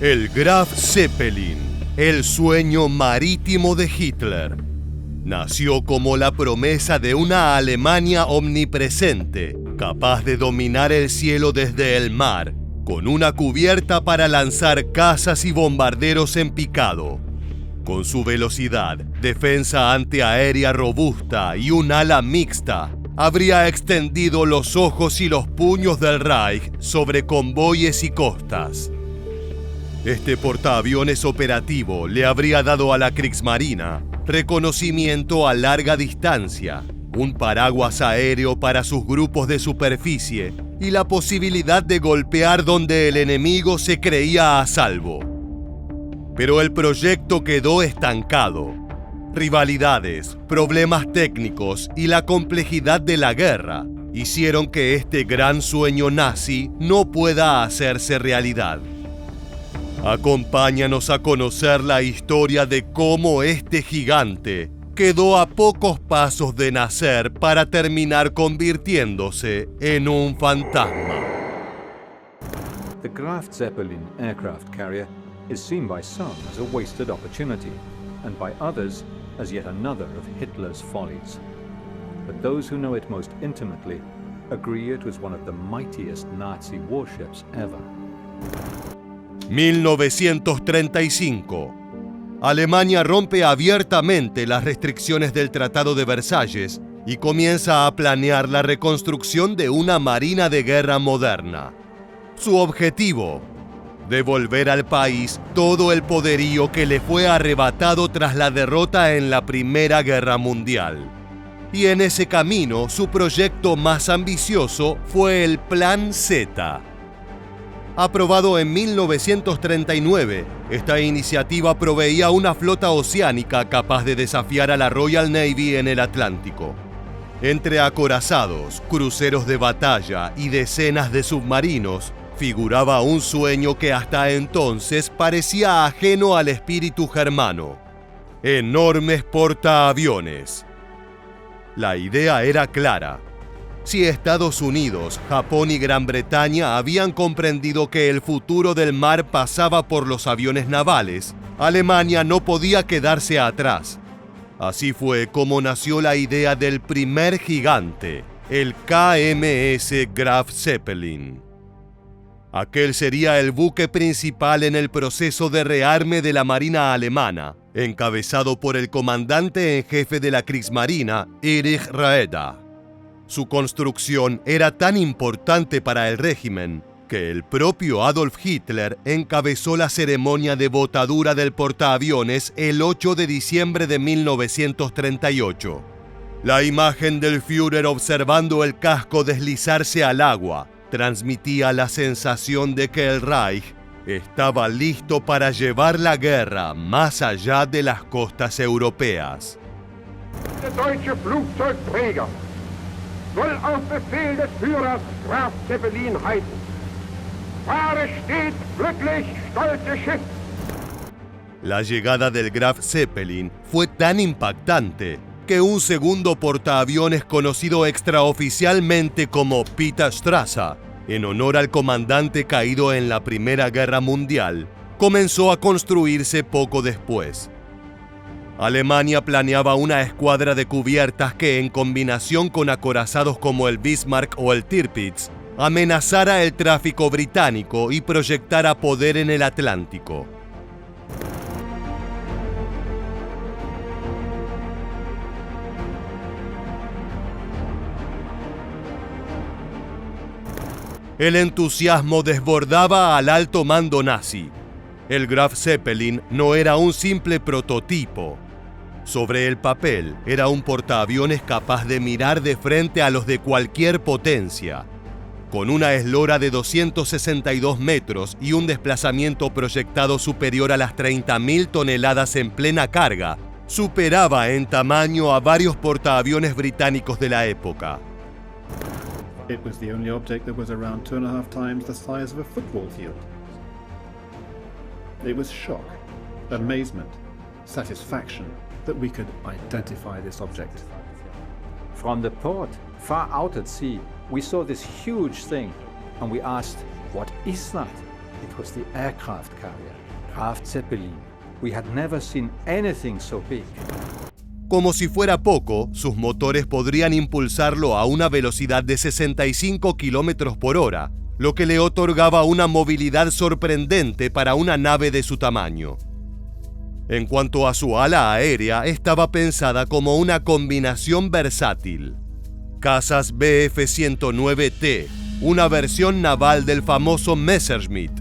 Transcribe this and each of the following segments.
El Graf Zeppelin, el sueño marítimo de Hitler, nació como la promesa de una Alemania omnipresente, capaz de dominar el cielo desde el mar, con una cubierta para lanzar cazas y bombarderos en picado. Con su velocidad, defensa antiaérea robusta y un ala mixta, habría extendido los ojos y los puños del Reich sobre convoyes y costas. Este portaaviones operativo le habría dado a la Kriegsmarine reconocimiento a larga distancia, un paraguas aéreo para sus grupos de superficie y la posibilidad de golpear donde el enemigo se creía a salvo. Pero el proyecto quedó estancado. Rivalidades, problemas técnicos y la complejidad de la guerra hicieron que este gran sueño nazi no pueda hacerse realidad. Acompáñanos a conocer la historia de cómo este gigante quedó a pocos pasos de nacer para terminar convirtiéndose en un fantasma. The Graf Zeppelin aircraft carrier is seen by some as a wasted opportunity, and by others as yet another of Hitler's follies. But those who know it most intimately agree it was one of the mightiest Nazi warships ever. 1935. Alemania rompe abiertamente las restricciones del Tratado de Versalles y comienza a planear la reconstrucción de una marina de guerra moderna. Su objetivo: devolver al país todo el poderío que le fue arrebatado tras la derrota en la Primera Guerra Mundial. Y en ese camino, su proyecto más ambicioso fue el Plan Z. Aprobado en 1939, esta iniciativa proveía una flota oceánica capaz de desafiar a la Royal Navy en el Atlántico. Entre acorazados, cruceros de batalla y decenas de submarinos, figuraba un sueño que hasta entonces parecía ajeno al espíritu germano: enormes portaaviones. La idea era clara. Si Estados Unidos, Japón y Gran Bretaña habían comprendido que el futuro del mar pasaba por los aviones navales, Alemania no podía quedarse atrás. Así fue como nació la idea del primer gigante, el KMS Graf Zeppelin. Aquel sería el buque principal en el proceso de rearme de la Marina alemana, encabezado por el comandante en jefe de la Kriegsmarine, Erich Raeder. Su construcción era tan importante para el régimen que el propio Adolf Hitler encabezó la ceremonia de botadura del portaaviones el 8 de diciembre de 1938. La imagen del Führer observando el casco deslizarse al agua transmitía la sensación de que el Reich estaba listo para llevar la guerra más allá de las costas europeas. Der deutsche Flugzeugträger soll auf Befehl des Führers Graf Zeppelin heißen. Fahre stets glücklich, stolze Schiff. La llegada del Graf Zeppelin fue tan impactante que un segundo portaaviones conocido extraoficialmente como Peter Strasser, en honor al comandante caído en la Primera Guerra Mundial, comenzó a construirse poco después. Alemania planeaba una escuadra de cubiertas que, en combinación con acorazados como el Bismarck o el Tirpitz, amenazara el tráfico británico y proyectara poder en el Atlántico. El entusiasmo desbordaba al alto mando nazi. El Graf Zeppelin no era un simple prototipo. Sobre el papel, era un portaaviones capaz de mirar de frente a los de cualquier potencia. Con una eslora de 262 metros y un desplazamiento proyectado superior a las 30.000 toneladas en plena carga, superaba en tamaño a varios portaaviones británicos de la época. It was the only object that was around 2.5 times the size of a football field. It was shock, amazement, satisfaction that we could identify this object. From the port, far out at sea, we saw this huge thing, and we asked, what is that? It was the aircraft carrier, Graf Zeppelin. We had never seen anything so big. Como si fuera poco, sus motores podrían impulsarlo a una velocidad de 65 kilómetros por hora, lo que le otorgaba una movilidad sorprendente para una nave de su tamaño. En cuanto a su ala aérea, estaba pensada como una combinación versátil. Cazas Bf-109T, una versión naval del famoso Messerschmitt.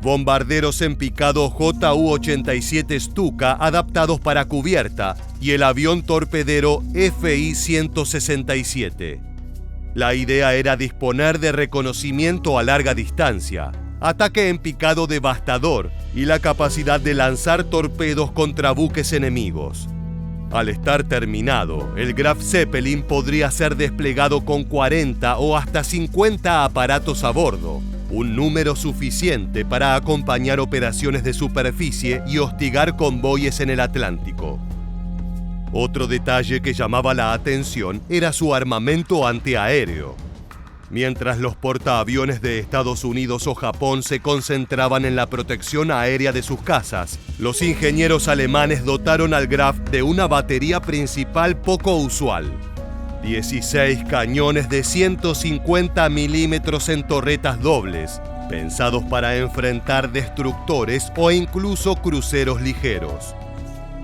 Bombarderos en picado Ju-87 Stuka adaptados para cubierta y el avión torpedero Fi-167. La idea era disponer de reconocimiento a larga distancia, ataque en picado devastador y la capacidad de lanzar torpedos contra buques enemigos. Al estar terminado, el Graf Zeppelin podría ser desplegado con 40 o hasta 50 aparatos a bordo, un número suficiente para acompañar operaciones de superficie y hostigar convoyes en el Atlántico. Otro detalle que llamaba la atención era su armamento antiaéreo. Mientras los portaaviones de Estados Unidos o Japón se concentraban en la protección aérea de sus casas, los ingenieros alemanes dotaron al Graf de una batería principal poco usual. 16 cañones de 150 milímetros en torretas dobles, pensados para enfrentar destructores o incluso cruceros ligeros.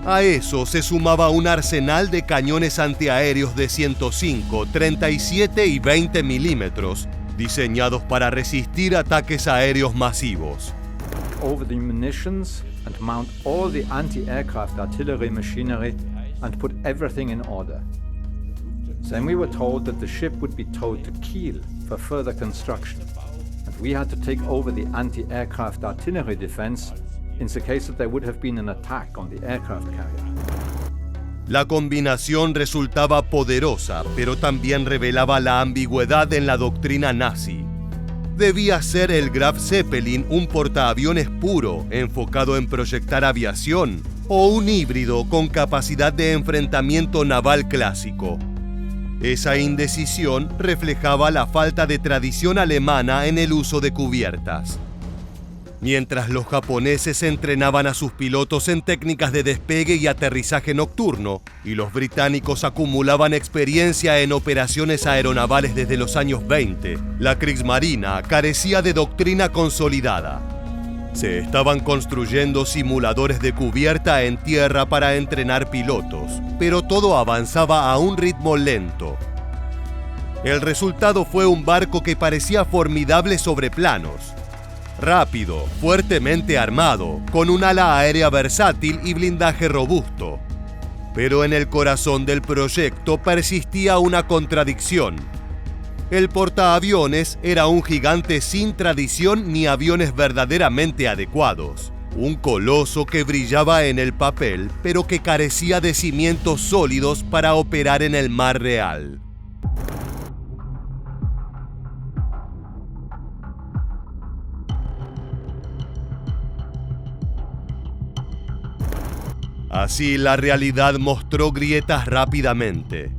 A eso se sumaba un arsenal de cañones antiaéreos de 105, 37 y 20 milímetros, diseñados para resistir ataques aéreos masivos. Over the munitions and mount all the anti-aircraft artillery machinery and put everything in order. Then we were told that the ship would be towed to Kiel for further construction, and we had to take over the anti-aircraft artillery defense in the case that there would have been an attack on the aircraft carrier. La combinación resultaba poderosa, pero también revelaba la ambigüedad en la doctrina nazi. Debía ser el Graf Zeppelin un portaaviones puro, enfocado en proyectar aviación, o un híbrido con capacidad de enfrentamiento naval clásico. Esa indecisión reflejaba la falta de tradición alemana en el uso de cubiertas. Mientras los japoneses entrenaban a sus pilotos en técnicas de despegue y aterrizaje nocturno, y los británicos acumulaban experiencia en operaciones aeronavales desde los años 20, la Kriegsmarine carecía de doctrina consolidada. Se estaban construyendo simuladores de cubierta en tierra para entrenar pilotos, pero todo avanzaba a un ritmo lento. El resultado fue un barco que parecía formidable sobre planos. Rápido, fuertemente armado, con un ala aérea versátil y blindaje robusto. Pero en el corazón del proyecto persistía una contradicción. El portaaviones era un gigante sin tradición ni aviones verdaderamente adecuados. Un coloso que brillaba en el papel, pero que carecía de cimientos sólidos para operar en el mar real. Así, la realidad mostró grietas rápidamente.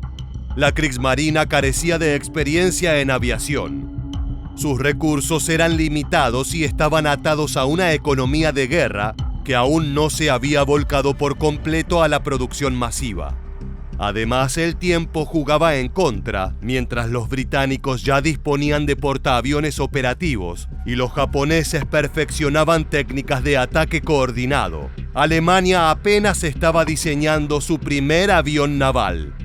La Kriegsmarine carecía de experiencia en aviación. Sus recursos eran limitados y estaban atados a una economía de guerra que aún no se había volcado por completo a la producción masiva. Además, el tiempo jugaba en contra, mientras los británicos ya disponían de portaaviones operativos y los japoneses perfeccionaban técnicas de ataque coordinado. Alemania apenas estaba diseñando su primer avión naval.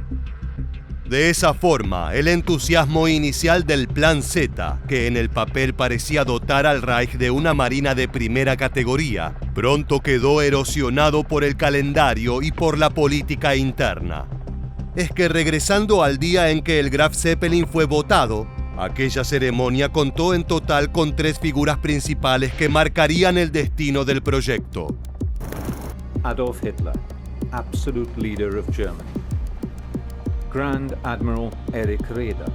De esa forma, el entusiasmo inicial del Plan Z, que en el papel parecía dotar al Reich de una marina de primera categoría, pronto quedó erosionado por el calendario y por la política interna. Es que regresando al día en que el Graf Zeppelin fue votado, aquella ceremonia contó en total con 3 figuras principales que marcarían el destino del proyecto. Adolf Hitler, absolute leader of Germany. Grand Admiral Erich Raeder,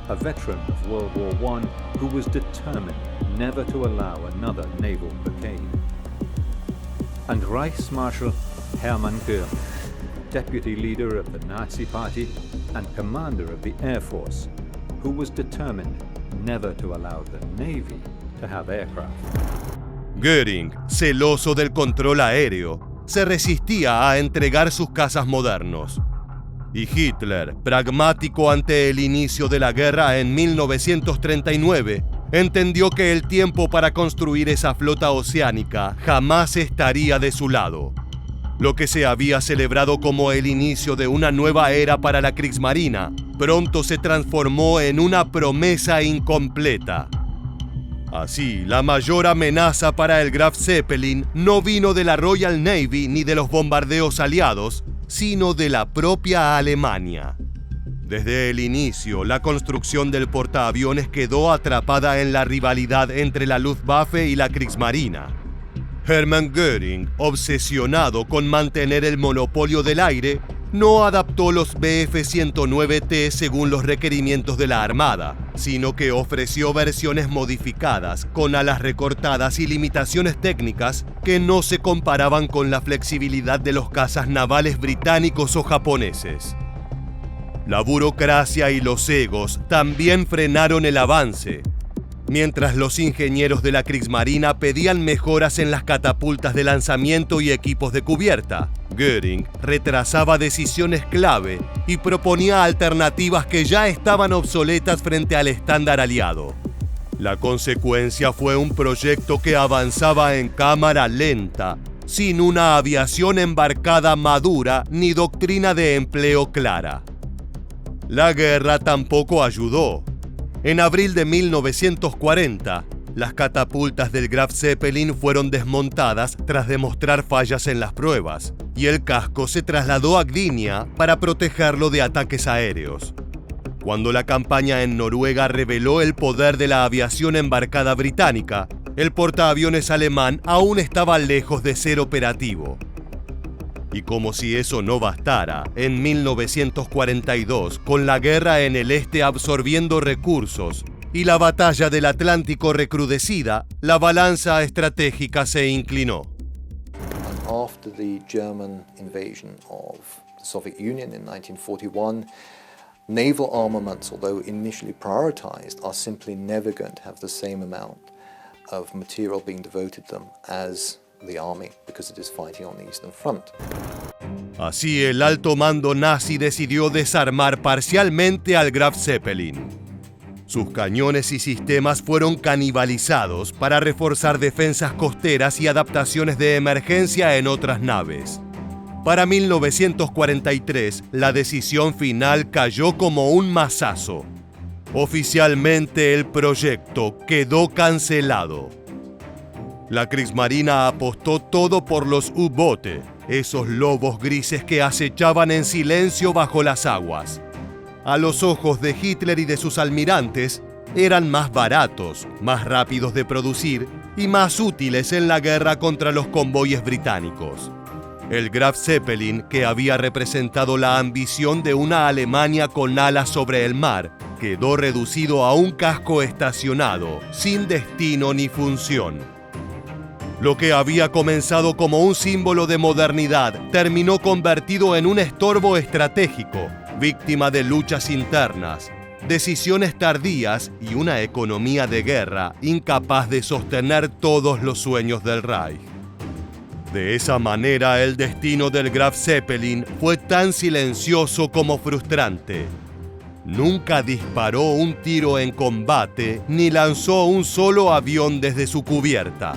a veteran of World War I who was determined never to allow another naval blockade. And Reichsmarschall Hermann Göring, deputy leader of the Nazi Party and commander of the Air Force, who was determined never to allow the Navy to have aircraft. Göring, celoso del control aéreo, se resistía a entregar sus cazas modernos. Y Hitler, pragmático ante el inicio de la guerra en 1939, entendió que el tiempo para construir esa flota oceánica jamás estaría de su lado. Lo que se había celebrado como el inicio de una nueva era para la Kriegsmarine pronto se transformó en una promesa incompleta. Así, la mayor amenaza para el Graf Zeppelin no vino de la Royal Navy ni de los bombardeos aliados, sino de la propia Alemania. Desde el inicio, la construcción del portaaviones quedó atrapada en la rivalidad entre la Luftwaffe y la Kriegsmarine. Hermann Göring, obsesionado con mantener el monopolio del aire, no adaptó los Bf-109T según los requerimientos de la Armada, sino que ofreció versiones modificadas, con alas recortadas y limitaciones técnicas que no se comparaban con la flexibilidad de los cazas navales británicos o japoneses. La burocracia y los egos también frenaron el avance. Mientras los ingenieros de la Kriegsmarine pedían mejoras en las catapultas de lanzamiento y equipos de cubierta, Göring retrasaba decisiones clave y proponía alternativas que ya estaban obsoletas frente al estándar aliado. La consecuencia fue un proyecto que avanzaba en cámara lenta, sin una aviación embarcada madura ni doctrina de empleo clara. La guerra tampoco ayudó. En abril de 1940, las catapultas del Graf Zeppelin fueron desmontadas tras demostrar fallas en las pruebas, y el casco se trasladó a Gdynia para protegerlo de ataques aéreos. Cuando la campaña en Noruega reveló el poder de la aviación embarcada británica, el portaaviones alemán aún estaba lejos de ser operativo. Y como si eso no bastara, en 1942, con la guerra en el este absorbiendo recursos y la batalla del Atlántico recrudecida, la balanza estratégica se inclinó. After the German invasion of the Soviet Union in 1941, naval armaments, although initially prioritized, are simply never going to have the same amount of material being devoted to them as the army, because it is fighting on the Eastern Front. Así, el alto mando nazi decidió desarmar parcialmente al Graf Zeppelin. Sus cañones y sistemas fueron canibalizados para reforzar defensas costeras y adaptaciones de emergencia en otras naves. Para 1943, la decisión final cayó como un mazazo. Oficialmente, el proyecto quedó cancelado. La Kriegsmarine apostó todo por los U-Boote, esos lobos grises que acechaban en silencio bajo las aguas. A los ojos de Hitler y de sus almirantes, eran más baratos, más rápidos de producir y más útiles en la guerra contra los convoyes británicos. El Graf Zeppelin, que había representado la ambición de una Alemania con alas sobre el mar, quedó reducido a un casco estacionado, sin destino ni función. Lo que había comenzado como un símbolo de modernidad terminó convertido en un estorbo estratégico, víctima de luchas internas, decisiones tardías y una economía de guerra incapaz de sostener todos los sueños del Reich. De esa manera, el destino del Graf Zeppelin fue tan silencioso como frustrante. Nunca disparó un tiro en combate ni lanzó un solo avión desde su cubierta.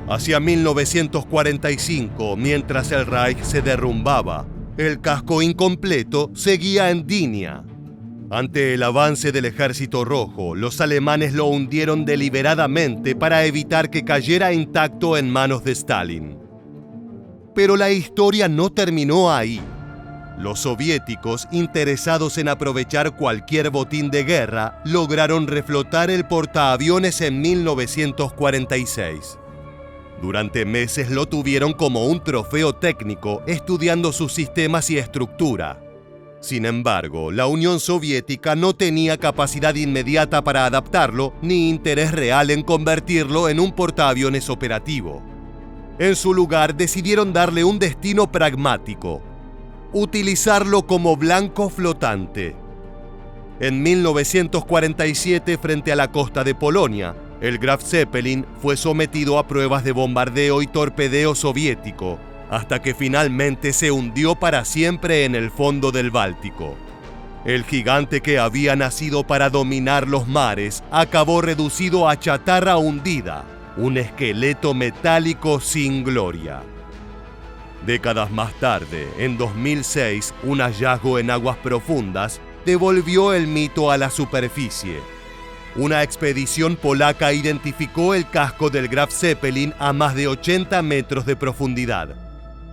Hacia 1945, mientras el Reich se derrumbaba, el casco incompleto seguía en Gdynia. Ante el avance del Ejército Rojo, los alemanes lo hundieron deliberadamente para evitar que cayera intacto en manos de Stalin. Pero la historia no terminó ahí. Los soviéticos, interesados en aprovechar cualquier botín de guerra, lograron reflotar el portaaviones en 1946. Durante meses lo tuvieron como un trofeo técnico, estudiando sus sistemas y estructura. Sin embargo, la Unión Soviética no tenía capacidad inmediata para adaptarlo, ni interés real en convertirlo en un portaaviones operativo. En su lugar, decidieron darle un destino pragmático: utilizarlo como blanco flotante. En 1947, frente a la costa de Polonia, el Graf Zeppelin fue sometido a pruebas de bombardeo y torpedeo soviético, hasta que finalmente se hundió para siempre en el fondo del Báltico. El gigante que había nacido para dominar los mares acabó reducido a chatarra hundida, un esqueleto metálico sin gloria. Décadas más tarde, en 2006, un hallazgo en aguas profundas devolvió el mito a la superficie. Una expedición polaca identificó el casco del Graf Zeppelin a más de 80 metros de profundidad.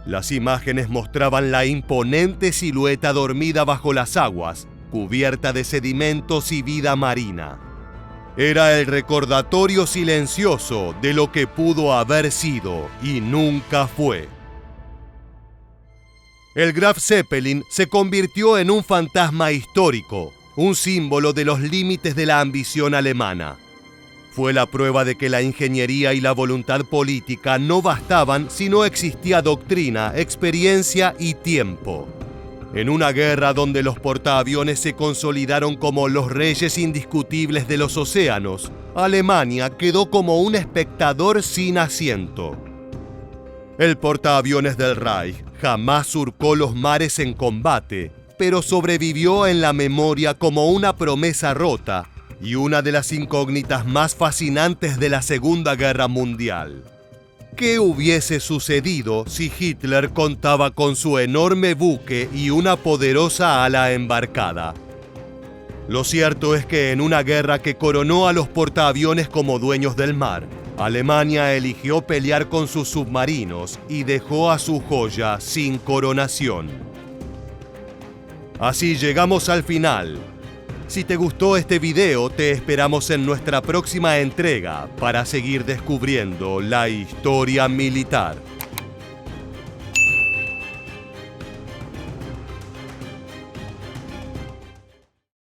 Las imágenes mostraban la imponente silueta dormida bajo las aguas, cubierta de sedimentos y vida marina. Era el recordatorio silencioso de lo que pudo haber sido y nunca fue. El Graf Zeppelin se convirtió en un fantasma histórico, un símbolo de los límites de la ambición alemana. Fue la prueba de que la ingeniería y la voluntad política no bastaban si no existía doctrina, experiencia y tiempo. En una guerra donde los portaaviones se consolidaron como los reyes indiscutibles de los océanos, Alemania quedó como un espectador sin asiento. El portaaviones del Reich jamás surcó los mares en combate, pero sobrevivió en la memoria como una promesa rota y una de las incógnitas más fascinantes de la Segunda Guerra Mundial. ¿Qué hubiese sucedido si Hitler contaba con su enorme buque y una poderosa ala embarcada? Lo cierto es que en una guerra que coronó a los portaaviones como dueños del mar, Alemania eligió pelear con sus submarinos y dejó a su joya sin coronación. Así llegamos al final. Si te gustó este video, te esperamos en nuestra próxima entrega para seguir descubriendo la historia militar.